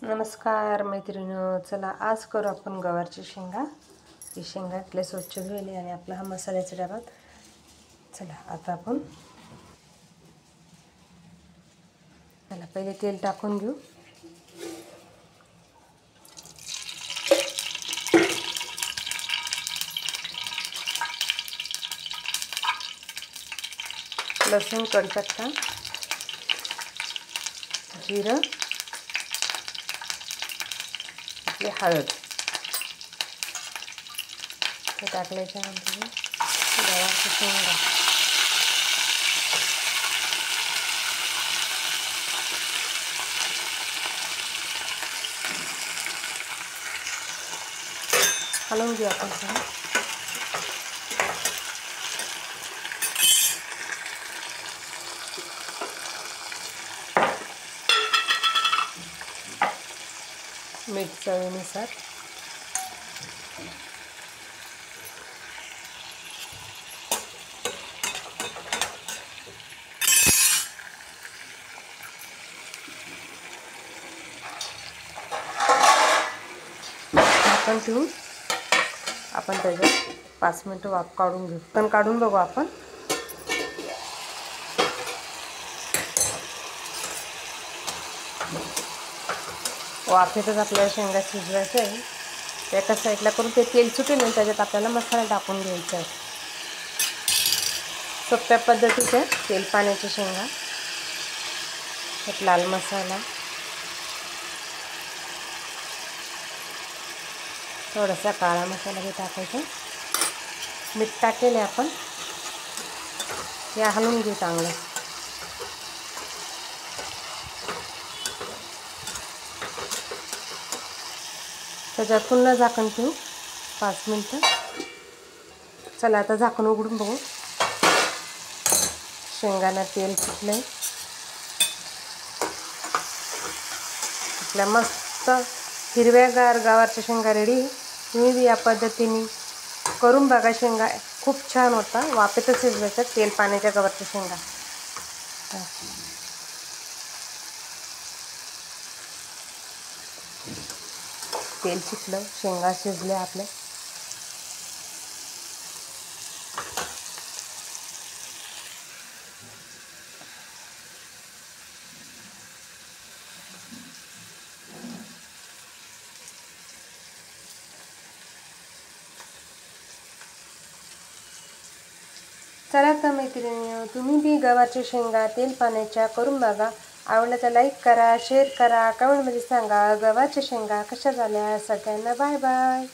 नमस्कार मैत्रिणींनो, चला आज करू आपण गवारची शेंगा। ही शेंगा इथले स्वच्छ धुवली आणि आपला हा मसाल्याचा डबा। चला आता आपण पहिले तेल टाकून घेऊ। लसूण, कढीपत्ता, जिरं, आपली हळद हे टाकल्याच्यानंतर गवारची शेंगा हलवून घेऊ आपण सगळं। मीठ चवीनुसार, झाकण ठेवून आपण त्याच्यात 5 मिनिटं वाफ काढून घेऊ। पण काढून बघू आपण। वाफेतच आपल्याला शेंगा शिजवायचं आहे। एका साईडला करून ते तेल सुटेल आणि त्याच्यात आपल्याला मसाला टाकून घ्यायचा आहे। सोप्या पद्धतीचे तेल पाण्याच्या शेंगा, एक लाल मसाला, थोडासा काळा मसाला हे टाकायचा, मीठ टाकेले आपण। हे हलवून घेऊ चांगलं। त्याच्यात पुन्हा झाकण ठेवू 5 मिनिटं। चला आता झाकण उघडून बघू। शेंगांना तेल सुटले, आपल्या मस्त हिरव्यागार गवारच्या शेंगा रेडी। तुम्ही बी या पद्धतीने करून बघा। शेंगा खूप छान होता, वाफेतच शिजवायच्या तेल पाण्याच्या गवारच्या शेंगा। तेल सुटलं, शेंगा शिजल्या आपल्या। चला तर मैत्रिणी, तुम्ही बी गवारच्या शेंगा तेल पाण्याच्या करून बघा। आवडलं तर लाईक करा, शेअर करा, कमेंटमध्ये सांगा गवारच्या शेंगा कशा झाल्या। सगळ्यांना बाय बाय।